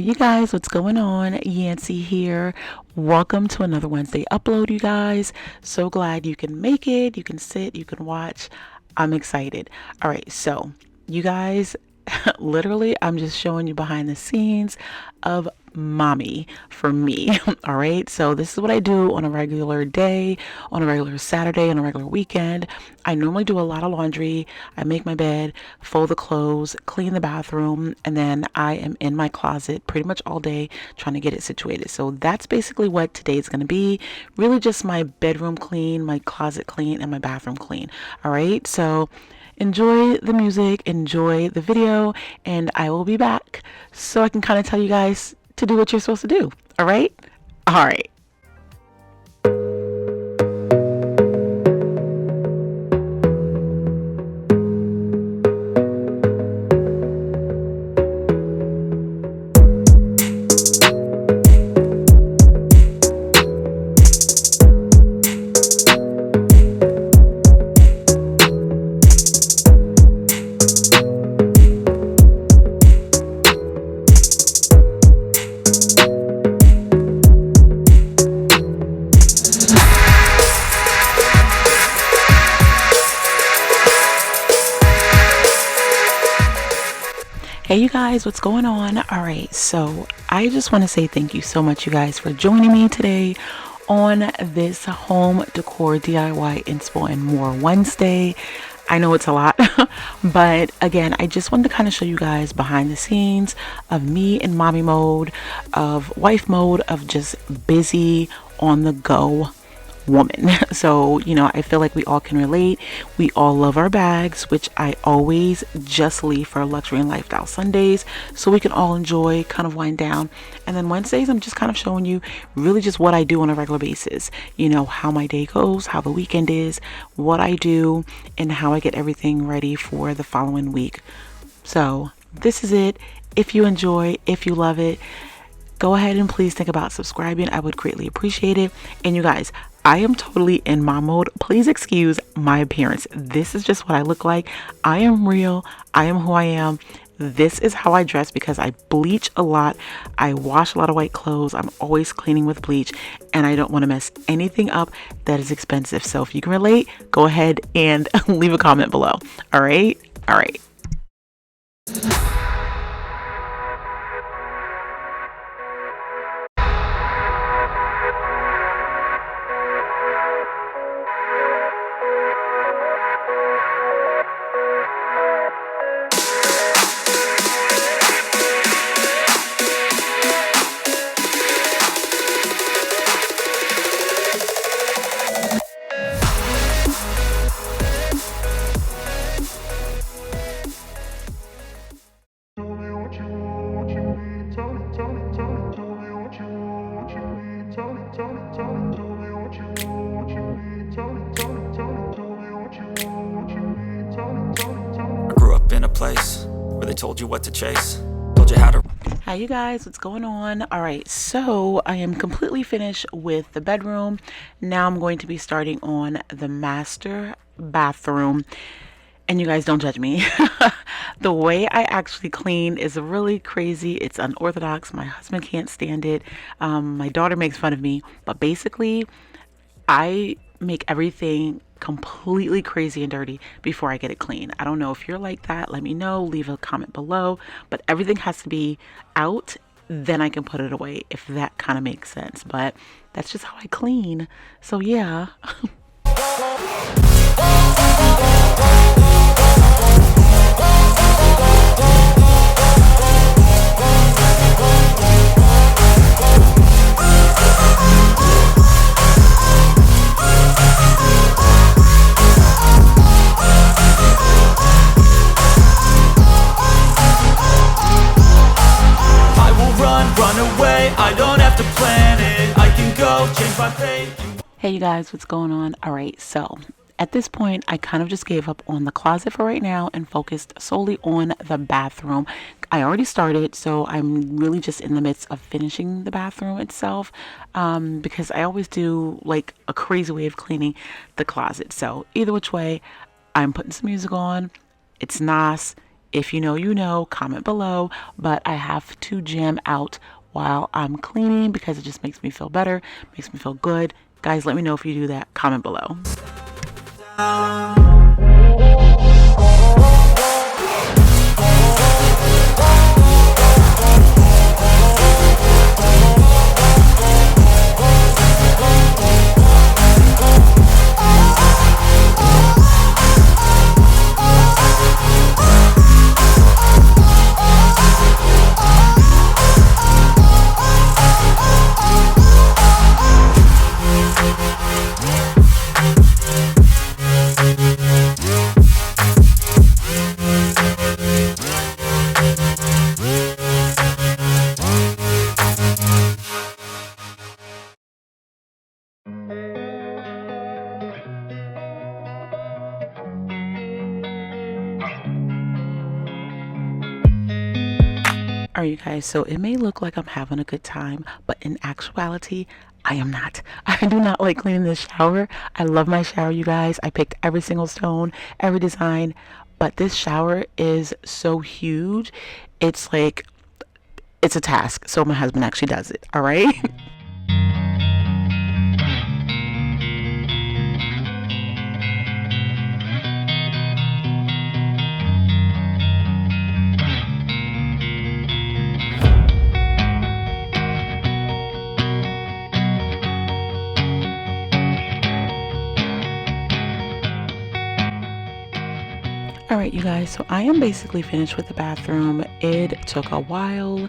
You guys, what's going on? Yancy here. Welcome to another Wednesday upload, you guys. So glad you can make it. You can sit, you can watch. I'm excited. All right, so you guys, literally, I'm just showing you behind the scenes of mommy for me. All right, so this is what I do on a regular day, on a regular Saturday, on a regular weekend. I normally do a lot of laundry. I make my bed, fold the clothes, clean the bathroom, and then I am in my closet pretty much all day trying to get it situated. So that's basically what today is going to be. Really just my bedroom clean, my closet clean, and my bathroom clean. All right, so enjoy the music, enjoy the video, and I will be back so I can kind of tell you guys to do what you're supposed to do. All right? All right. Hey you guys, what's going on? All right, so I just want to say thank you so much, you guys, for joining me today on this home decor DIY inspo and more Wednesday. I know it's a lot, but again, I just wanted to kind of show you guys behind the scenes of me in mommy mode, of wife mode, of just busy on the go woman. So, I feel like we all can relate. We all love our bags, which I always just leave for luxury and lifestyle Sundays so we can all enjoy, kind of wind down. And then Wednesdays, I'm just kind of showing you really just what I do on a regular basis. How my day goes, how the weekend is, what I do, and how I get everything ready for the following week. So, this is it. If you enjoy, if you love it, go ahead and please think about subscribing. I would greatly appreciate it. And you guys, I am totally in mom mode. Please excuse my appearance. This is just what I look like. I am real. I am who I am. This is how I dress because I bleach a lot. I wash a lot of white clothes. I'm always cleaning with bleach and I don't want to mess anything up that is expensive. So if you can relate, go ahead and leave a comment below. All right. All right. I grew up in a place where they told you what to chase, told you how to. Hi you guys, what's going on? All right, so I am completely finished with the bedroom. Now I'm going to be starting on the master bathroom. And you guys don't judge me. The way I actually clean is really crazy. It's unorthodox. My husband can't stand it. My daughter makes fun of me. But basically, I make everything completely crazy and dirty before I get it clean. I don't know if you're like that. Let me know. Leave a comment below. But everything has to be out. Then I can put it away, if that kind of makes sense. But that's just how I clean. So yeah. Run away, I don't have to plan it. I can go change my fate. Hey you guys, what's going on? All right, so at this point, I kind of just gave up on the closet for right now and focused solely on the bathroom. I already started, so I'm really just in the midst of finishing the bathroom itself because I always do like a crazy way of cleaning the closet. So either which way, I'm putting some music on. It's nice. If you know, you know, comment below. But I have to jam out while I'm cleaning because it just makes me feel better, makes me feel good. Guys, let me know if you do that. Comment below. Alright, you guys, so it may look like I'm having a good time, but in actuality, I am not. I do not like cleaning this shower. I love my shower, you guys. I picked every single stone, every design, but this shower is so huge. It's like, it's a task. So my husband actually does it, all right? Alright, you guys, so I am basically finished with the bathroom. It took a while,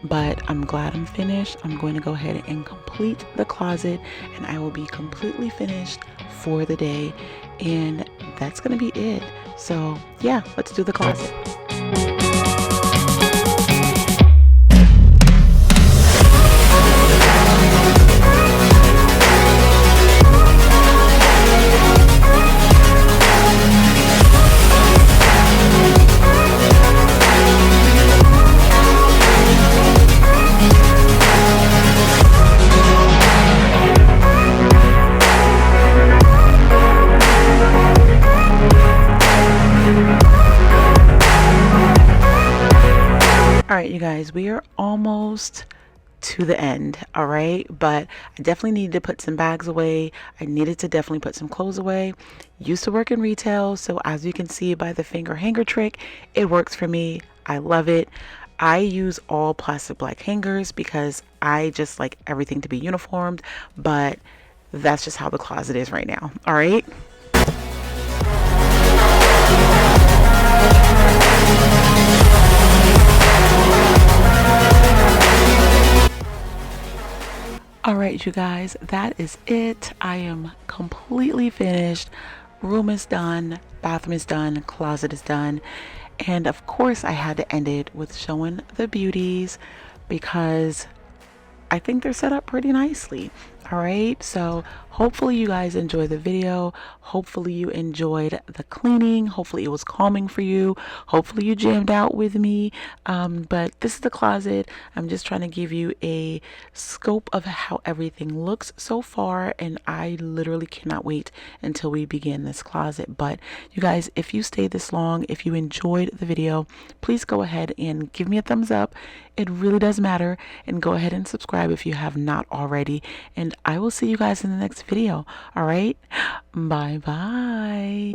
but I'm glad I'm finished. I'm going to go ahead and complete the closet, and I will be completely finished for the day, and that's going to be it. So yeah, let's do the closet. Alright, you guys, we are almost to the end, all right? But I definitely needed to put some bags away. I needed to definitely put some clothes away. Used to work in retail, so as you can see by the finger hanger trick, it works for me. I love it. I use all plastic black hangers because I just like everything to be uniformed, but that's just how the closet is right now, all right? All right, you guys, that is it. I am completely finished. Room is done, bathroom is done, closet is done. And of course, I had to end it with showing the beauties because I think they're set up pretty nicely. All right, so hopefully you guys enjoyed the video. Hopefully you enjoyed the cleaning. Hopefully it was calming for you. Hopefully you jammed out with me. But this is the closet. I'm just trying to give you a scope of how everything looks so far, and I literally cannot wait until we begin this closet. But you guys, if you stayed this long, if you enjoyed the video, please go ahead and give me a thumbs up. It really does matter. And go ahead and subscribe if you have not already. And I will see you guys in the next video. All right. Bye bye.